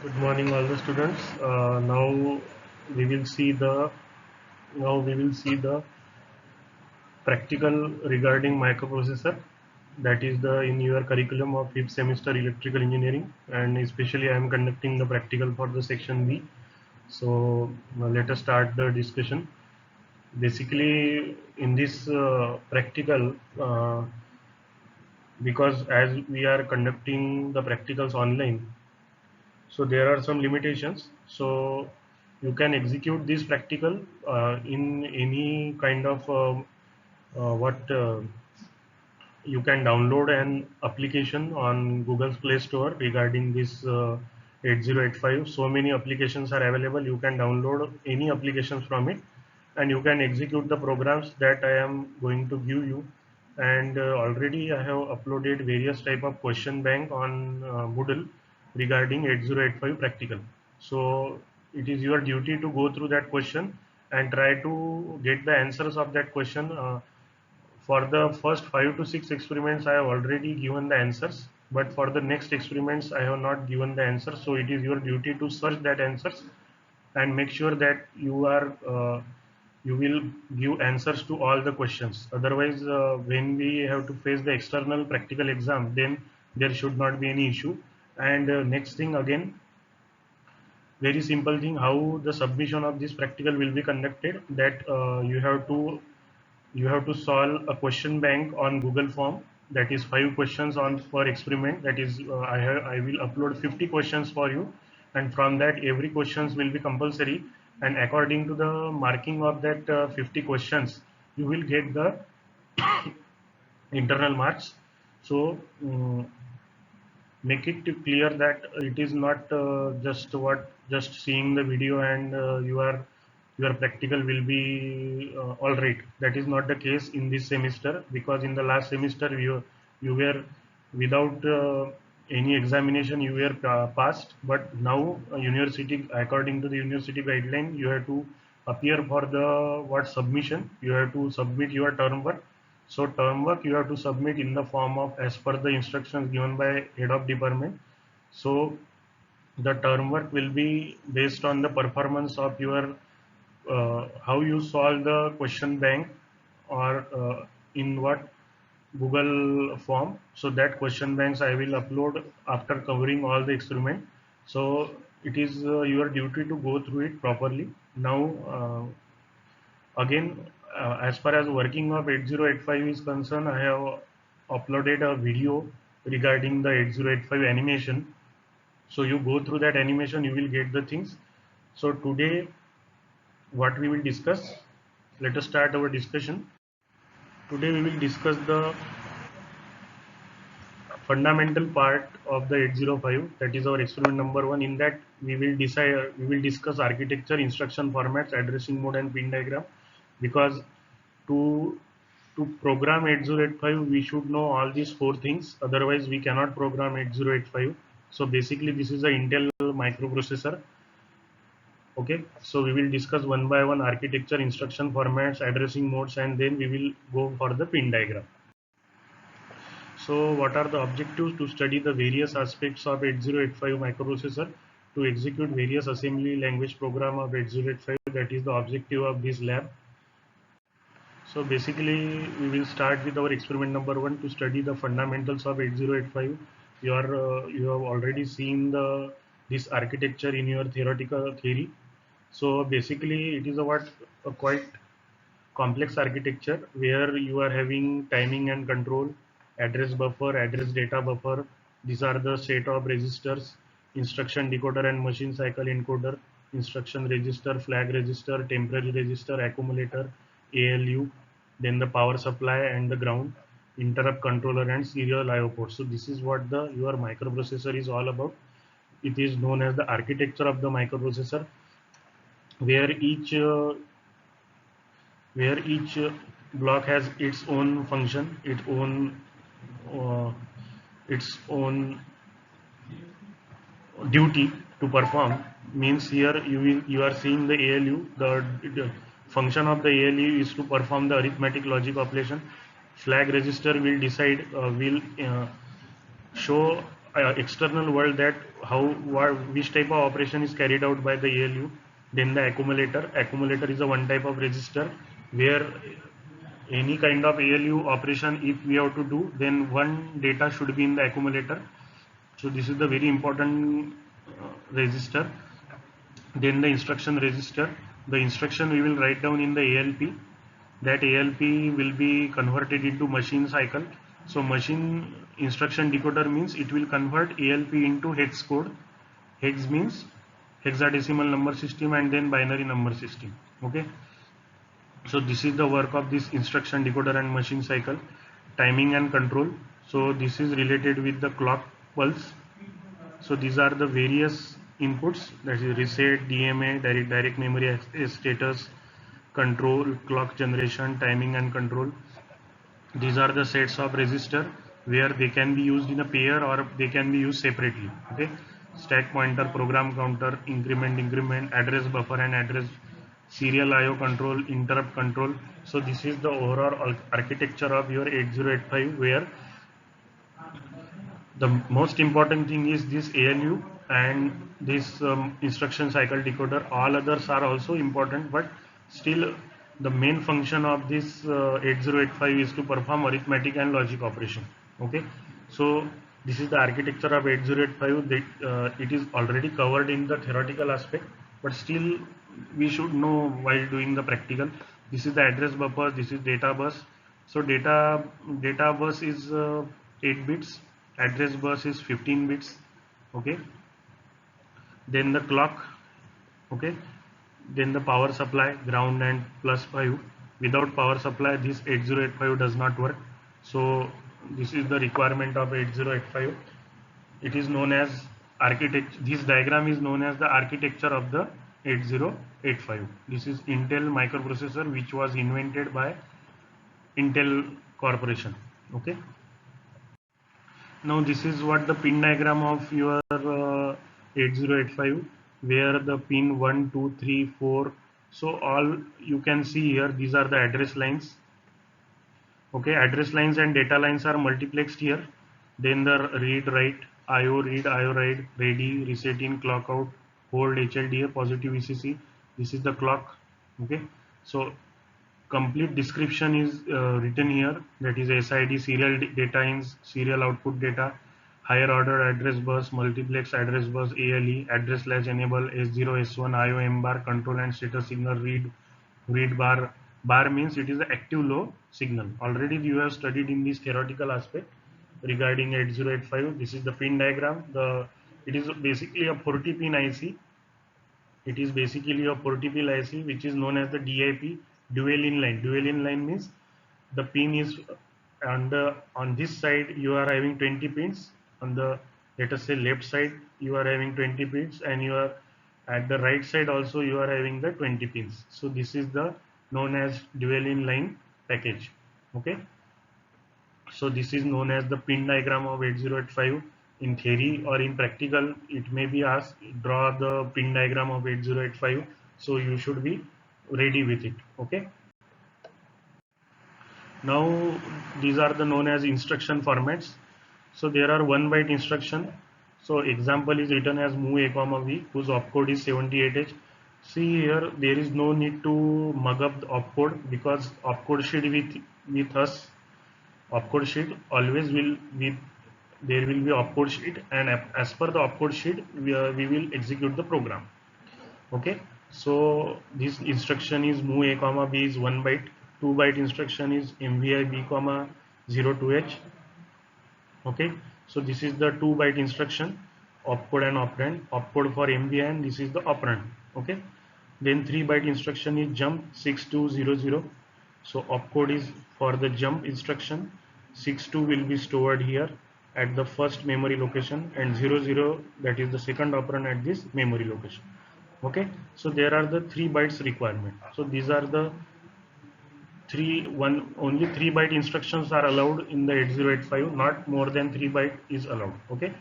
Good morning, all the students. We will see the now we will see the practical regarding microprocessor. That is the in your curriculum of fifth semester electrical engineering, and especially I am conducting the practical for the section B. So let us start the discussion. Basically, in this practical, because as we are conducting the practicals online, so there are some limitations. So you can execute this practical in any kind of what you can download an application on Google's Play Store regarding this 8085. So many applications are available. You can download any applications from it, and you can execute the programs that I am going to give you. And already I have uploaded various type of question bank on Moodle regarding 8085 practical. So it is your duty to go through that question and try to get the answers of that question. For the first 5 to 6 experiments, I have already given the answers, but for the next experiments, I have not given the answers. So it is your duty to search that answers and make sure that you will give answers to all the questions. Otherwise, when we have to face the external practical exam, then there should not be any issue. And next thing again, very simple thing, how the submission of this practical will be conducted. That you have to solve a question bank on Google form, that is 5 questions on per experiment. That is I will upload 50 questions for you, and from that every questions will be compulsory, and according to the marking of that 50 questions you will get the internal marks. So make it clear that it is not just seeing the video and your practical will be all right. That is not the case in this semester, because in the last semester you were without any examination, you were passed, but now university, according to the university guideline, you have to appear for the what submission. You have to submit your term work. So term work you have to submit in the form of as per the instructions given by head of department. So the term work will be based on the performance of your how you solve the question bank, or in what Google form. So that question banks I will upload after covering all the experiment. So it is your duty to go through it properly. Now again, as far as working of 8085 is concerned, I have uploaded a video regarding the 8085 animation. So you go through that animation, you will get the things. So today what we will discuss, let us start our discussion. Today we will discuss the fundamental part of the 805, that is our experiment number 1. In that we will discuss architecture, instruction formats, addressing mode and pin diagram, because to program 8085 we should know all these 4 things, otherwise we cannot program 8085. So basically this is a Intel microprocessor. Okay, so we will discuss one by one architecture, instruction formats, addressing modes, and then we will go for the pin diagram. So what are the objectives? To study the various aspects of 8085 microprocessor, to execute various assembly language program of 8085. That is the objective of this lab. So basically we will start with our experiment number 1 to study the fundamentals of 8085. You have already seen the this architecture in your theoretical theory. So basically it is a quite complex architecture where you are having timing and control, address buffer, address data buffer. These are the set of registers, instruction decoder and machine cycle encoder, instruction register, flag register, temporary register, accumulator, ALU, then the power supply and the ground, interrupt controller and serial IO port. So this is what the your microprocessor is all about. It is known as the architecture of the microprocessor, where each block has its own function, uh, its own duty to perform. Means here you are seeing the ALU. The function of the ALU is to perform the arithmetic logic operation. Flag register will decide will show external world, that which type of operation is carried out by the ALU. Then the accumulator is a one type of register where any kind of ALU operation if we have to do, then one data should be in the accumulator. So this is the very important register. Then the instruction register, the instruction we will write down in the ALP. That ALP will be converted into machine cycle. So machine instruction decoder means it will convert ALP into hex code. Hex means hexadecimal number system, and then binary number system. Okay. So this is the work of this instruction decoder and machine cycle. Timing and control. So this is related with the clock pulse. So these are the various inputs, that is reset, DMA, direct memory access, status, control, clock generation, timing and control. These are the sets of register where they can be used in a pair or they can be used separately. Okay. Stack pointer, program counter, increment, address buffer and address, serial IO control, interrupt control. So this is the overall architecture of your 8085, where the most important thing is this ALU and this instruction cycle decoder. All others are also important, but still the main function of this 8085 is to perform arithmetic and logic operation. Okay, so this is the architecture of 8085. That it is already covered in the theoretical aspect, but still we should know while doing the practical. This is the address buffer, this is data bus. So data bus is 8 bits, address bus is 15 bits. Okay, then the clock. Okay, then the power supply, ground and +5. Without power supply this 8085 does not work. So this is the requirement of 8085. It is known as architecture. This diagram is known as the architecture of the 8085. This is Intel microprocessor which was invented by Intel Corporation. Okay. Now this is what the pin diagram of your 8085, where the pin 1, 2, 3, 4. So all you can see here, these are the address lines. Okay, address lines and data lines are multiplexed here. Then the read write, IO read, IO write, ready, reset in, clock out, hold, HLDA, positive VCC. This is the clock. Okay, so complete description is written here, that is SID, serial data ins, serial output data, higher order address bus, multiplex address bus, ALE, address latch enable, S0, S1, IO, M bar, control and status signal, read bar. Bar means it is the active low signal. Already you have studied in this theoretical aspect regarding 8085. This is the pin diagram. It is basically a 40 pin IC. It is basically a 40 pin IC which is known as the DIP, dual inline. Dual inline means the pin is on this side you are having 20 pins, on the, let us say, left side you are having 20 pins, and you are at the right side also you are having the 20 pins. So this is the known as dual inline package. Okay, so this is known as the pin diagram of 8085. In theory or in practical it may be asked, draw the pin diagram of 8085, so you should be ready with it. Okay, now these are the known as instruction formats. So there are 1 byte instruction. So example is written as move a comma v, whose opcode is 78h. See here, there is no need to mug up the opcode, because opcode sheet with us, opcode sheet always will be, there will be opcode sheet, and as per the opcode sheet we will execute the program. Okay, so this instruction is move a comma b is 1 byte. 2 byte instruction is mvi b comma 02h. Okay, so this is the 2 byte instruction, opcode and operand. Opcode for mvi and this is the operand. Okay, then 3 byte instruction is jump 6200. So opcode is for the jump instruction. 62 will be stored here at the first memory location, and 00, that is the second operand at this memory location. Okay, so there are the 3 bytes requirement. So these are the only 3 byte instructions are allowed in the 8085, not more than 3 byte is allowed. Okay,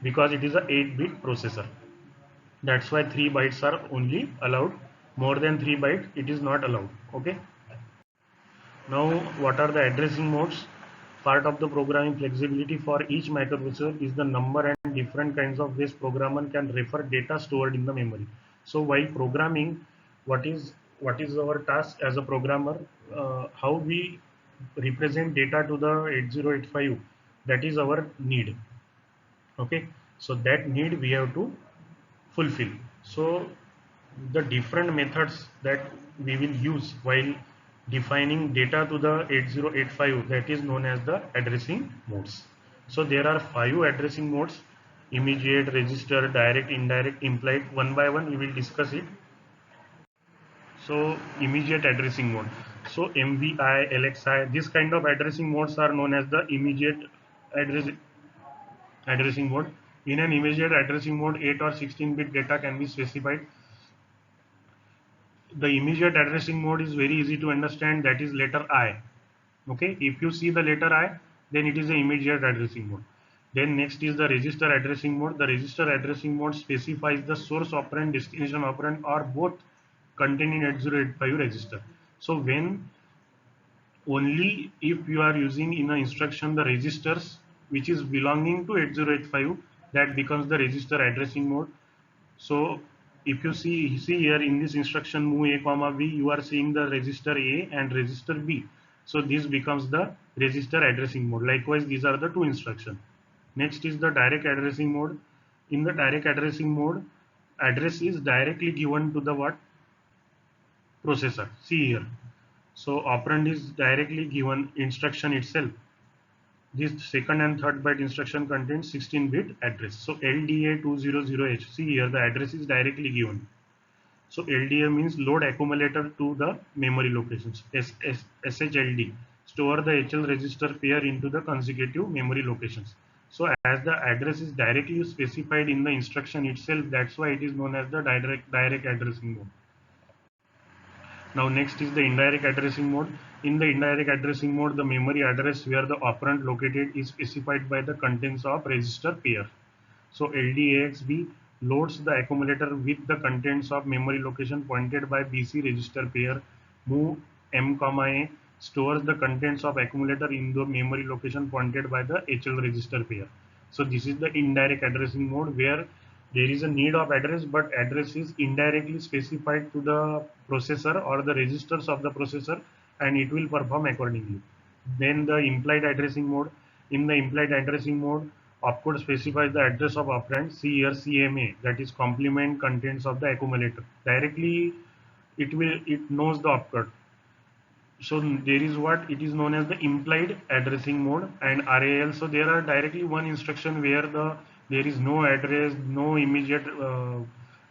because it is a 8-bit processor, that's why 3 bytes are only allowed. More than 3 byte it is not allowed. Okay, now what are the addressing modes? part of the programming flexibility for each microprocessor is the number and different kinds of ways programmer can refer data stored in the memory. So while programming, what is our task as a programmer? How we represent data to the 8085, that is our need. Okay, so that need we have to fulfill. So the different methods that we will use while defining data to the 8085, that is known as the addressing modes. So there are 5 addressing modes: immediate, register, direct, indirect, implied. One by one we will discuss it. So immediate addressing mode. So MVI, LXI, this kind of addressing modes are known as the immediate addressing mode. In an immediate addressing mode, 8 or 16-bit data can be specified. The immediate addressing mode is very easy to understand, that is letter I. Okay, if you see the letter I, then it is the immediate addressing mode. Then next is the register addressing mode. The register addressing mode specifies the source operand, destination operand, or both contained in 8085 register. So when only if you are using in an instruction the registers which is belonging to 8085, that becomes the register addressing mode. So if you see here in this instruction move a comma b, you are seeing the register A and register B. So this becomes the register addressing mode. Likewise, these are the two instructions. Next is the direct addressing mode. In the direct addressing mode, address is directly given to the what? Processor. See here. So operand is directly given instruction itself. This second and third byte instruction contains 16-bit address. So LDA200H. See here, the address is directly given. So LDA means load accumulator to the memory locations. SHLD, store the HL register pair into the consecutive memory locations. So as the address is directly specified in the instruction itself, that's why it is known as the direct addressing mode. Now next is the indirect addressing mode. In the indirect addressing mode, the memory address where the operand located is specified by the contents of register pair. So LDAXB loads the accumulator with the contents of memory location pointed by BC register pair. Move M, A stores the contents of accumulator in the memory location pointed by the HL register pair. So this is the indirect addressing mode where there is a need of address, but address is indirectly specified to the processor or the registers of the processor, and it will perform accordingly. Then the implied addressing mode. In the implied addressing mode, opcode specifies the address of operand. See here CMA, that is complement contents of the accumulator. Directly it knows the opcode. So there is what it is known as the implied addressing mode and RAL. So there are directly one instruction where there is no address, no immediate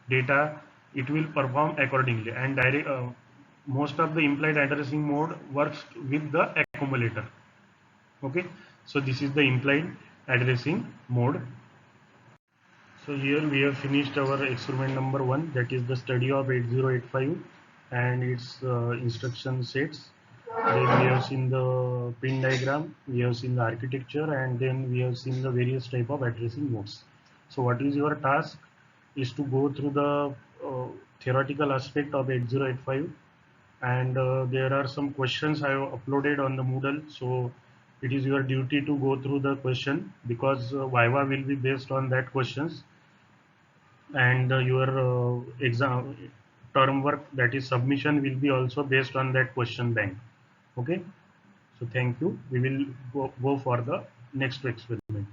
data. It will perform accordingly, and most of the implied addressing mode works with the accumulator. Okay, so this is the implied addressing mode. So here we have finished our experiment number 1, that is the study of 8085 and its instruction sets. Then we have seen the pin diagram, we have seen the architecture, and then we have seen the various type of addressing modes. So what is your task is to go through the theoretical aspect of 8085, and there are some questions I have uploaded on the Moodle. So it is your duty to go through the question, because Viva will be based on that questions, and your exam term work, that is submission, will be also based on that question bank. Okay, so thank you. We will go for the next experiment.